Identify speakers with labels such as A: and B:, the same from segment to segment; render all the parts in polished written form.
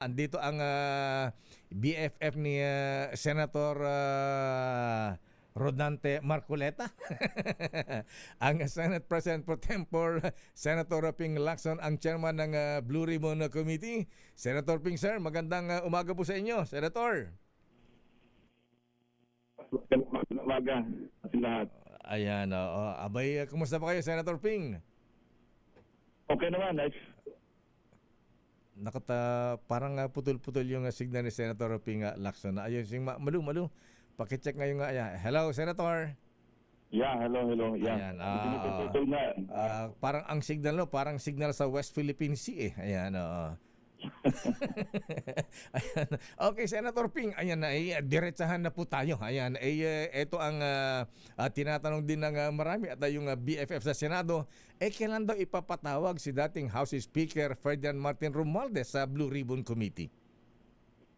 A: Andito ang BFF ni Senator Rodante Marcoleta. Ang Senate President Pro Tempore, Senator Ping Lacson, ang chairman ng Blue Ribbon Committee. Senator Ping, sir, magandang umaga po sa inyo, Senator.
B: Magandang umaga sa lahat.
A: Ayan, abay, kumusta pa kayo, Senator Ping?
B: Okay naman,
A: Parang putol-putol yung signal ni Senator Ping Lacson. Ayun, sing malu. Pakicheck ngayon nga. Hello, Senator.
B: Yeah, hello. Yeah.
A: Ayan,
B: Piniputol na.
A: parang ang signal, parang signal sa West Philippine Sea eh. Ayan, Ayan. Okay, Senator Ping, ayan na, diretsahan na po tayo. Ayan, ito ang tinatanong din ng marami at yung BFF sa Senado, kailan daw ipapatawag si dating House Speaker Ferdinand Martin Romualdez sa Blue Ribbon Committee?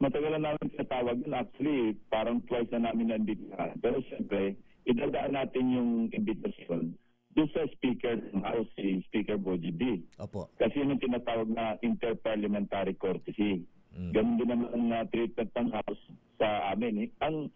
B: Matagal na namin tinatawag yun. Actually, parang twice na namin nandito. Pero siyempre, idadaan natin yung invitation doon sa Speaker ng House, si Speaker Boji B.
A: Opo.
B: Kasi yun yung tinatawag na interparliamentary courtesy. Ganun din naman na treatment ng House sa amin. Ang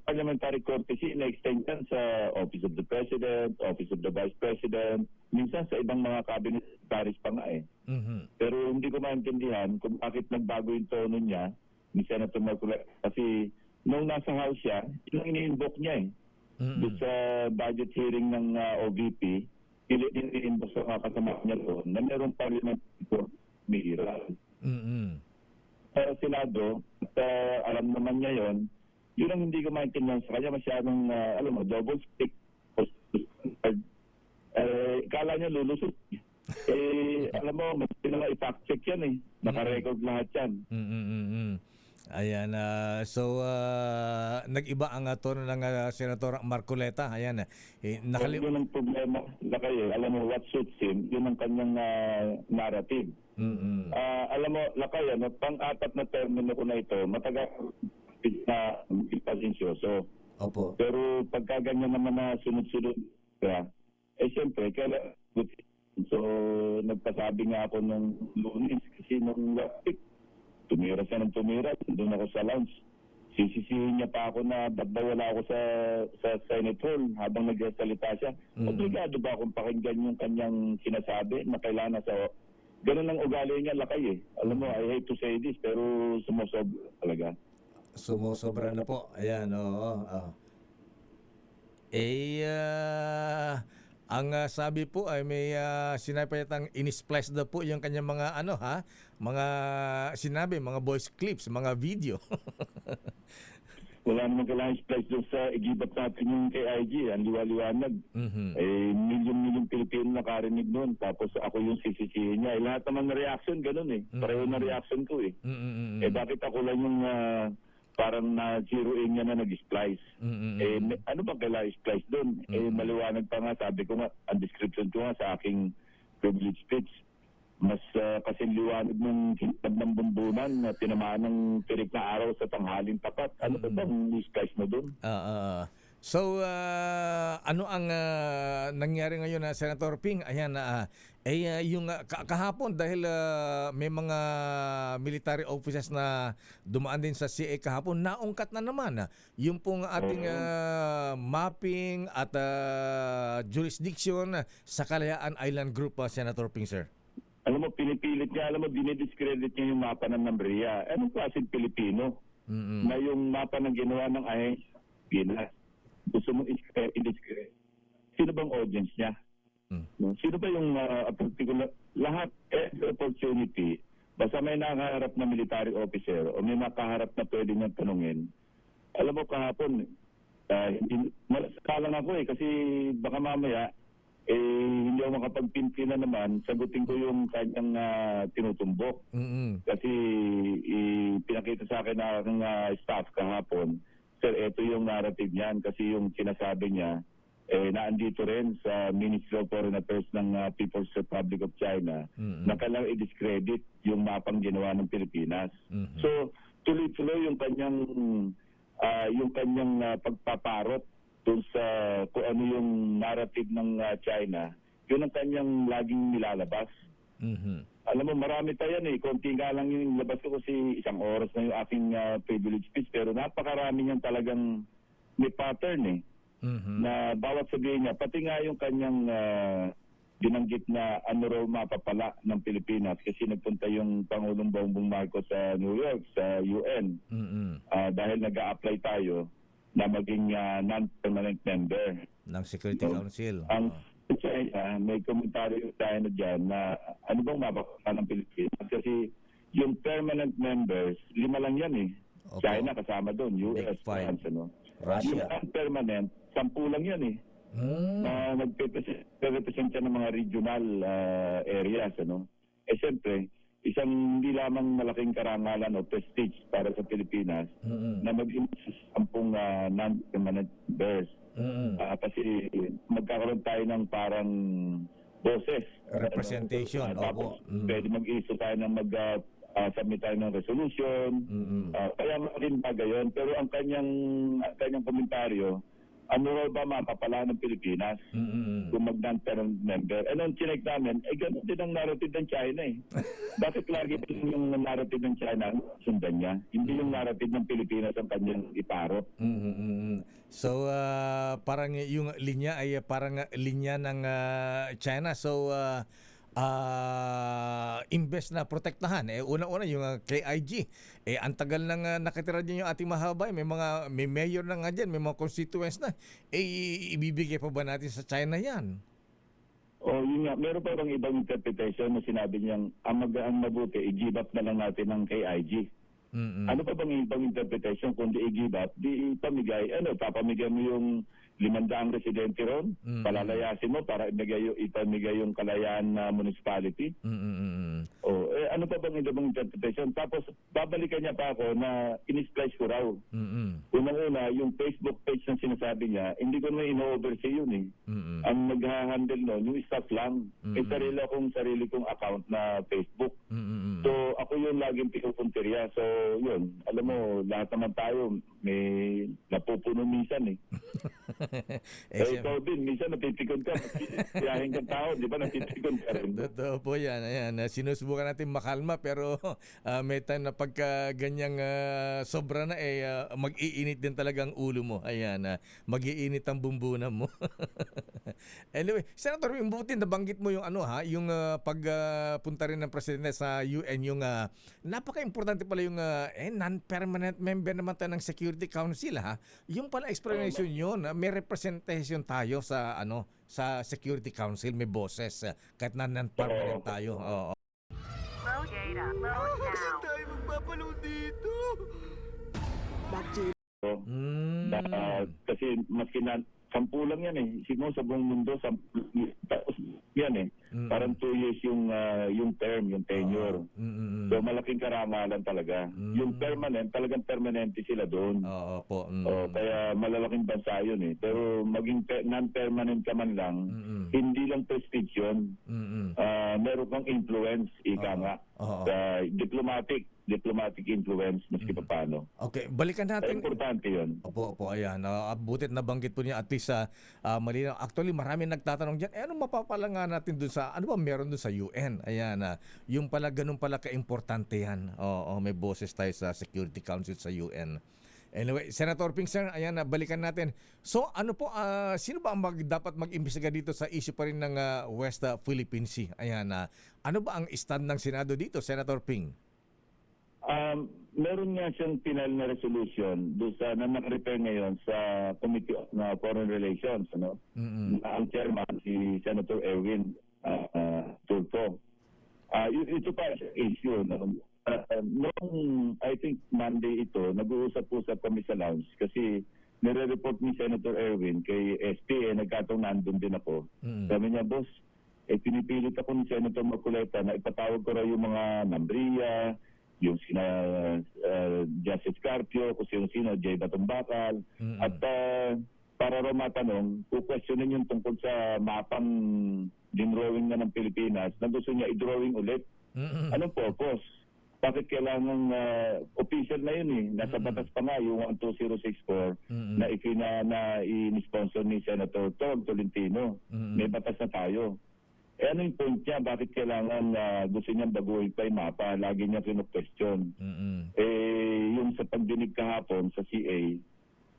B: parliamentary courtesy na-extend yan sa Office of the President, Office of the Vice President, minsan sa ibang mga cabinet secretaries pa nga eh.
A: Mm-hmm.
B: Pero hindi ko maintindihan kung bakit nagbago yung tono niya ni Senator Marcoleta. Kasi nung nasa House siya, yun ang ini-invoke niya eh. Doon sa budget hearing ng OVP, ini-invoke sa mga kasama niya doon na mayroong parliamentary court mihiral. Sa Senado, alam naman niya yon. Yun ang hindi ko maintindihan sa kanya, masyadong, double speak. Kala niya lulusot. Alam mo, mas pinaka i-fact check yan eh. Naka-record lahat yan.
A: Ayan, nag-iba ang tono ng Senator Marcoleta. Ayan,
B: Yun ang problema na kayo. Alam mo, what suits him, yun ang kanyang narrative. Alam mo, Lakay, pang-apat na termino ko na ito, matagal na pasensyoso.
A: Opo.
B: Pero pagka ganyan naman na sunod-sunod ka, siyempre, kaya so, nagpasabi nga ako nung Lunes kasi nung tumira siya ng tumira, doon ako sa lounge. Sisisihin niya pa ako na ba't ba wala ako sa Senate Hall habang nagsasalita siya. Obligado ba akong pakinggan yung kanyang sinasabi na kailangan sa... Ganun ang ugali niya, Lakay eh. Alam mo, I hate to say this, pero sumusobra talaga.
A: Sumusobra na po. Ayan, ang sabi po ay may sinabi pa yatang in-splice daw po yung kanyang mga mga sinabi, mga voice clips, mga video.
B: Wala naman kailangan splice doon sa igibat natin yung kay IG, ang liwaliwanag. Milyon-milyon Pilipino nakarinig noon, tapos ako yung sisisihin niya. Lahat naman na reaction, ganun eh. Pareho na reaction ko eh. Bakit ako lang yung parang na-zeroin niya na nag-splice? Ano ba kailangan splice doon? Maliwanag pa nga, sabi ko nga, ang description ko nga sa aking privilege speech, mas kasing liwanag ng kintab ng bundunan na tinamaan ng tirik na araw sa tanghaling tapat. Ano ba bang splice mo doon?
A: So, ano ang nangyari ngayon na Senator Ping? Ayan, yung kahapon dahil may mga military officers na dumaan din sa CA kahapon, naungkat na naman yung pong ating mapping at jurisdiction sa Kalayaan Island Group, Senator Ping, sir.
B: Alam mo, pinipilit niya, dinidiscredit niya yung mapa ng Nambria. Anong klaseng Pilipino? Na yung mapa ng ginawa ng Pinas. Gusto mo i-discredit. Sino bang audience niya? Sino ba yung particular? Lahat, every opportunity, basta may nakaharap na military officer o may makaharap na pwede niyang tanungin. Alam mo, kahapon, malasalang ako kasi baka mamaya, hindi ako makapagpinti na naman, sagutin ko yung kanyang tinutumbok. Kasi pinakita sa akin ng staff kahapon, sir, ito yung narrative niyan kasi yung sinasabi niya, naandito rin sa Ministry of Foreign Affairs ng People's Republic of China na kailangang i-discredit yung mapang ginawa ng Pilipinas. So, tuloy-tuloy yung kanyang pagpaparot dun sa kung ano yung narrative ng China, yun ang kanyang laging nilalabas.
A: Mhm.
B: Alam mo, marami pa yan eh. Konti nga lang yung labas ko kasi 1 oras na yung aking privilege speech. Pero napakarami niyan talagang may pattern eh.
A: Mhm.
B: Na bawat sabihin niya, pati nga yung kanyang binanggit na ano raw mapapala ng Pilipinas kasi nagpunta yung Pangulong Bongbong Marcos sa New York, sa UN.
A: Mhm.
B: Dahil nag-a-apply tayo na maging non-permanent member.
A: Ng Security
B: So,
A: Council.
B: Ang China, may komentaryo tayo na dyan na ano bang mapapala ng Pilipinas? Kasi yung permanent members, 5 lang yan eh.
A: Opo.
B: China kasama doon, US,
A: Big five.
B: France, ano.
A: Russia.
B: Yung non-permanent, 10 lang yan eh. Na nagpe-represent siya ng mga regional areas, ano. Siyempre, isang hindi lamang malaking karangalan o prestige para sa Pilipinas na mag-10 non-permanent members. Kasi magkakaroon tayo ng parang boses.
A: Representation,
B: Tapos
A: opo.
B: pwede mag-issue tayo ng submit tayo ng resolution. Kaya malaking bagay yun. Pero ang kanyang komentaryo, ano raw ba mapapala ng Pilipinas kung mag-non-permanent member? Ang chinek namin, gano'n din ang narrative ng China eh. Bakit lagi yung narrative ng China sundan niya? Hindi yung narrative ng Pilipinas ang kanyang iparot.
A: So parang yung linya ay parang linya ng China. So imbes na protektahan, una-una yung KIG, ang tagal nang nakatira dyan yung ating mahabay, may mayor na nga dyan, may mga constituents na, ibibigay pa ba natin sa China yan?
B: Yun nga, meron pa bang ibang interpretation na sinabi niyang ang mabuti, i-give up na lang natin ng KIG. Ano pa bang ibang interpretation kung di i-give up, di ipamigay, papamigay mo yung 500 residente ron, palalayasin mo para ipamigay yung Kalayaan municipality. Ano pa bang ibang interpretation? Tapos babalikan niya pa ako na in-splice ko raw. Unang-una, yung Facebook page na sinasabi niya, hindi ko na in-oversee yun eh. Ang nag-handle nun, yung staff lang. May sarili kong account na Facebook. So ako yung laging pinupuntirya. So yun, alam mo, lahat naman tayo may napupuno minsan eh. Ikaw din, minsan natitikon ka. Tiyahin kang tao, di ba natitikon ka rin?
A: Totoo po yan. Ayan. Sinusubukan natin makalma pero may time na pagka ganyang sobra na mag-iinit din talagang ulo mo. Ayan. Mag-iinit ang bumbunan mo. Anyway, Senator, yung buti nabanggit mo yung yung pagpunta rin ng presidente sa UN, yung napaka-importante pala yung non-permanent member naman tayo ng Security Council ha. Yung pala explanation yun, may representation tayo sa sa Security Council, may boses kahit na non-permanent tayo. Oo.
C: Low data, low now.
D: Tayo magpapaload dito.
B: Kasi maski na 10 lang yan eh. Siguro sa buong mundo, 10 yan eh. Parang 2 years yung term, yung tenure. So malaking karangalan talaga. Yung permanent, talagang permanente sila doon.
A: Oo po.
B: Kaya malalaking bansa yun eh. Pero maging non-permanent ka man lang, hindi lang prestige yun. Meron kang influence, ika nga. Diplomatic influence, maski pa paano.
A: Okay, balikan natin.
B: Importante yun.
A: Opo, ayan. Butit nabanggit po niya at least malinaw. Actually, marami nagtatanong dyan, ano mapapala nga natin dun sa, ano ba meron dun sa UN? Ayan, yung pala, ganun pala ka-importante yan. May boses tayo sa Security Council sa UN. Anyway, Senator Pinkston, ayan, balikan natin. So, ano po, sino ba ang dapat mag-imbestiga dito sa issue pa rin ng West Philippine Sea? Ayan, ano ba ang stand ng Senado dito, Senator Ping?
B: Meron nga siyang final na resolution doon sa na naka-repair ngayon sa Committee on Foreign Relations, ano? Ang chairman si Senator Erwin Tulfo. Ito pa issue, no? Noong I think Monday ito, nag-uusap-usap kami sa lounge kasi nire-report ni Senator Erwin kay SP, nagkataon nandun din ako. Sabi niya, boss, pinipilit ako ni Senator Marcoleta na ipatawag ko raw yung mga Nambria, yung sina Justice Carpio, kung sino-sino, Jay Batumbakal, at para raw matanong, kukwestiyonin yung tungkol sa mapang dinrawing na ng Pilipinas na gusto niya i-drawing ulit. Anong purpose? Bakit kailangan official na yun eh? Nasa batas pa nga yung 12064 na na i-sponsor ni Senator Tolentino. May batas na tayo. ano yung point niya? Bakit kailangan gusto niyang baguhin pa yung mapa? Lagi niya kinu-question. Yung sa pagdinig kahapon sa CA,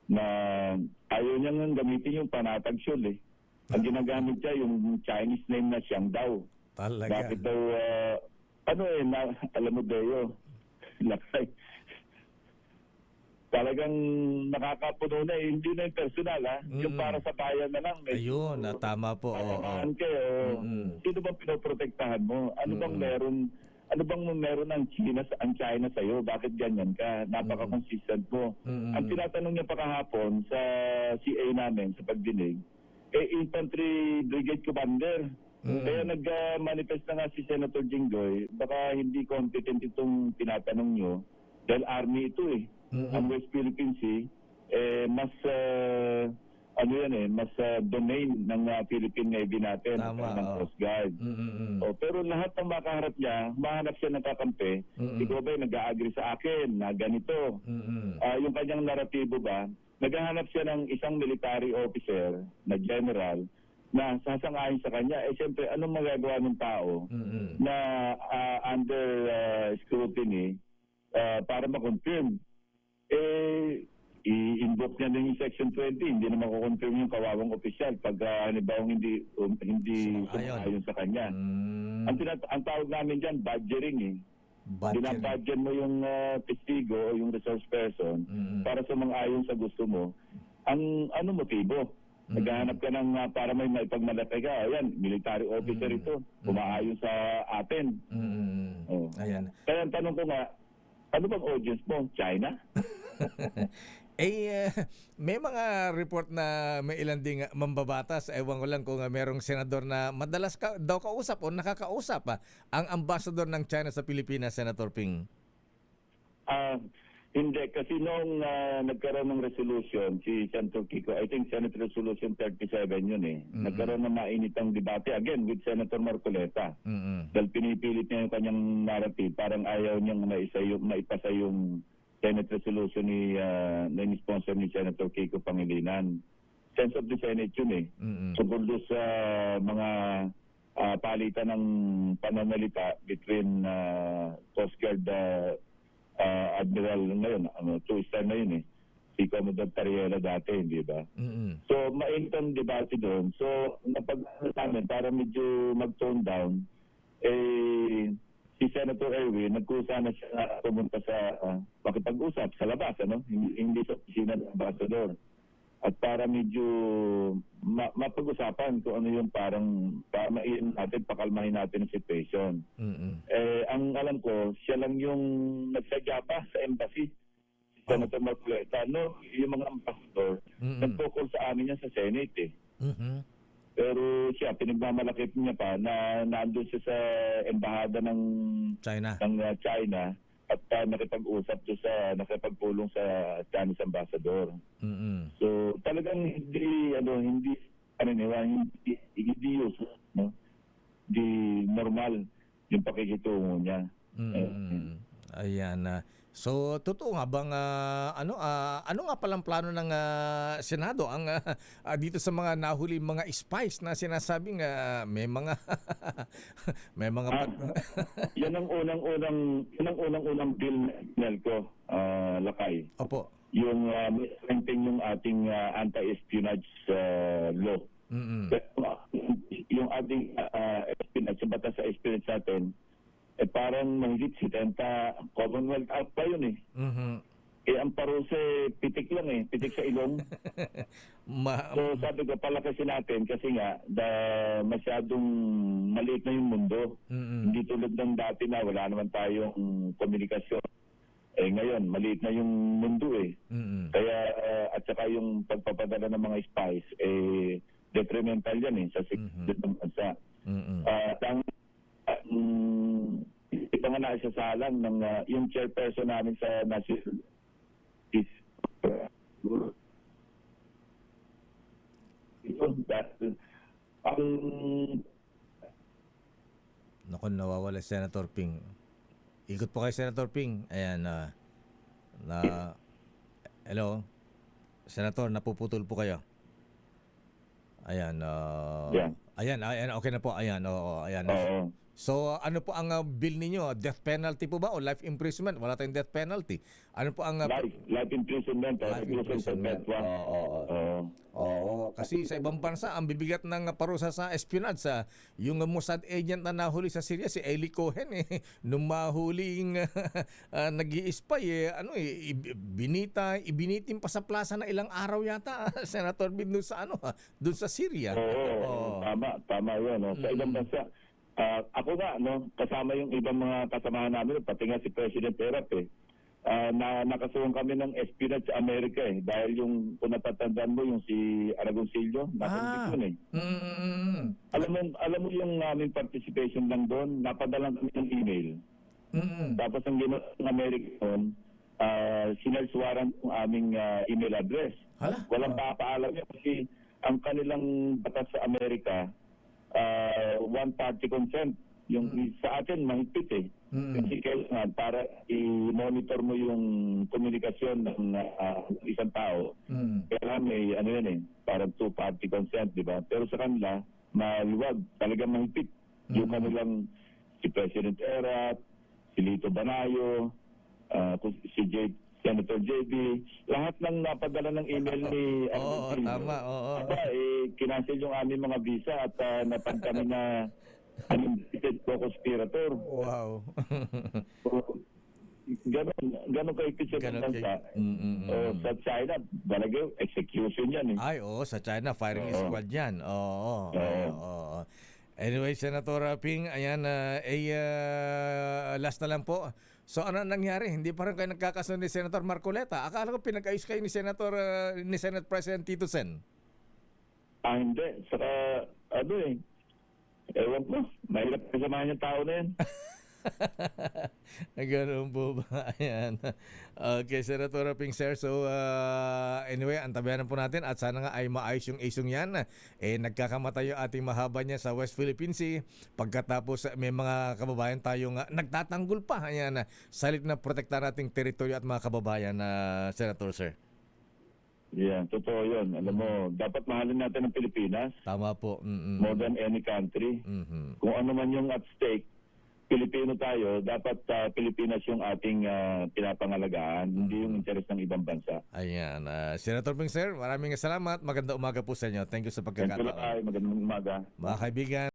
B: na ayaw niya nga gamitin yung panatag Siol eh. Ang ginagamit niya yung Chinese name na Xiangdao.
A: Talaga.
B: Bakit daw, alam mo Deo, lakay. Talagang nakakapuno na eh. Hindi na yung personal ha. Yung para sa bayan na lang.
A: Ayun, tama po.
B: Samahan kayo. Sino bang pinoprotektahan mo? Ano bang meron? Ano bang meron ang China sa'yo? Bakit ganyan ka? Napaka-consistent mo. Ang tinatanong niya pa kahapon sa CA namin, sa pagdinig, Infantry Brigade Commander. Kaya nag-manifest na nga si Senator Jinggoy, baka hindi competent itong tinatanong nyo dahil Army ito eh. Ang West Philippine Sea, mas mas domain ng Philippine Navy natin, ng Coast Guard. Pero lahat ng makaharap niya, mahanap siya ng kakampi. Ikaw ba nag-a-agree sa akin na ganito? Yung kanyang naratibo ba, naghahanap siya ng isang military officer na general na sasang-ayon sa kanya. Siyempre, anong magagawa ng tao na under scrutiny para ma-confirm? I-invoke niya din yung Section 20, hindi na mako-confirm yung kawawang opisyal pag halimbawa hindi ayon sa kanya. Ang tawag namin dyan, badgering eh. Binabadger mo yung testigo o yung resource person para sa mga ayon sa gusto mo. Ang motibo? Naghahanap ka ng para may maipagmalaki ka. Ayan, military officer ito. Umaayon sa atin.
A: Ayan.
B: Kaya ang tanong ko nga, ano bang audience mo? China?
A: May mga report na may ilan ding mambabatas. Ewan ko lang kung merong senador na madalas daw kausap o nakakausap ang ambassador ng China sa Pilipinas, Senator Ping.
B: Hindi, kasi nung nagkaroon ng resolution, si Senator Kiko, I think Senate Resolution 37 yun eh. Nagkaroon ng mainitang debate again with Senator Marcoleta. Dahil pinipilit niya yung kanyang narrative, parang ayaw niyang maipasa yung Senate resolution na sponsor ni Senator Kiko Pangilinan. Sense of the Senate yun eh. Tungkol doon sa mga palitan ng pananalita between Coast Guard Admiral ngayon, 2-star na yun eh. Si Commodore Tariela dati, di ba? So, mainit ang debate doon. So, napag-namin para medyo mag-tone down, si Senator Erwin, nagkusa na siya pumunta sa makipag-usap sa labas, hindi sa opisina ng ambassador. At para medyo mapag-usapan kung ano yung parang maiin natin, pakalmahin natin ang situation. Ang alam ko, siya lang yung nagsadya pa sa embassy, si Senator Marcoleta. Yung mga ambassador, nag-focus sa amin yan sa Senate eh. Pero siya, pinagmamalakit niya pa na nandun siya sa embahada ng China at nakipag-usap siya nakipagpulong sa Chinese ambassador. So talagang hindi useless, no? Hindi normal yung pakikitungo niya.
A: Ayan. So totoo nga bang ano nga palang plano ng Senado ang dito sa mga nahuli mga spies na sinasabing may mga
B: yan ang unang bill Nelco, Lakay.
A: Opo.
B: Yung strengthen yung ating anti-espionage law. Yung ating espionage, yung batas sa espionage natin, parang mahigit 70 Commonwealth Act pa yun eh. Ang paruse, pitik lang eh. Pitik sa ilong. So sabi ko, palakasin natin kasi nga masyadong maliit na yung mundo. Hindi tulad ng dati na wala naman tayong komunikasyon. Ngayon, maliit na yung mundo eh. Kaya, at saka yung pagpapadala ng mga spies, detrimental yan eh sa security ng bansa. Ito nga naisasalang ng yung chairperson namin sa National
A: Naku, nawawala Senator Ping. Ikot po kay Senator Ping. Ayan hello. Senator, napuputol po kayo. Ayan Ayan, ayan, okay na po. Ayan, oo, ayan.
B: Oo.
A: So, ano po ang bill ninyo? Death penalty po ba o life imprisonment? Wala tayong death penalty. Ano po ang
B: Life imprisonment or
A: life
B: reclusion
A: imprisonment?
B: perpetua.
A: Oo. Oo, kasi sa ibang bansa ang bibigat ng parusa sa espionage sa yung Mossad agent na nahuli sa Syria si Eli Cohen nung mahuling nag-i-spy ibinitin pa sa plaza na ilang araw yata Senator Bin doon sa doon sa Syria.
B: Oo. Tama 'yun, no. Sa ibang bansa, ako nga, no, kasama yung ibang mga kasamahan namin, pati nga si President Erap na nakasuhan kami ng espionage sa Amerika dahil yung kung natatandaan mo yung si Aragoncillo, nakonvict yun Alam mo yung aming participation lang doon, napadalang kami ng email. Tapos ang ginawa ng Amerika doon, sinalsuwaran yung aming email address.
A: Hala?
B: Walang papaalam yun kasi ang kanilang batas sa Amerika, one-party consent. Yung sa atin, mahigpit Kasi kailangan para i-monitor mo yung komunikasyon ng isang tao. Kailangan may parang two-party consent, di ba? Pero sa kanila, maliwag, talagang mahigpit. Yung kanilang si President Erap, si Lito Banayo, Senator JB, lahat ng napadala ng email ni
A: Tama, oo.
B: kinancel yung aming mga visa at napag kami na unindicted co-conspirator.
A: Wow.
B: Ganon kaipit sa bansa. Sa China, talaga execution yan
A: Ay, sa China, firing squad yan. Oo. Anyway, Senator Ping, ayan, last na lang po. So ano nangyari? Hindi pa rin kayo nagkakasunod ni Senator Marcoleta. Akala ko pinag-ayos kayo ni Senate President Tito Sen.
B: Hindi. Saka, ewan ko, mahirap kasamahan yung tao na yan.
A: Ganun po ba? Ayan. Okay, Senator Ping, sir. So, anyway, antabayan po natin at sana nga ay maayos yung isong yan. Nagkakamatay yung ating mahaba niya sa West Philippine Sea. Pagkatapos may mga kababayan tayong nagtatanggol pa. Ayan, salit na protektahan nating teritoryo at mga kababayan, Senator, sir.
B: Yeah, totoo yun. Alam mo, dapat mahalin natin ang Pilipinas.
A: Tama po.
B: More than any country. Kung ano man yung at stake, Pilipino tayo, dapat Pilipinas yung ating pinapangalagaan, hindi yung interes ng ibang bansa.
A: Ayan. Senator Ping, sir, maraming salamat. Maganda umaga po sa inyo. Thank you sa pagkakataon.
B: Magandang umaga.
A: Mga kaibigan,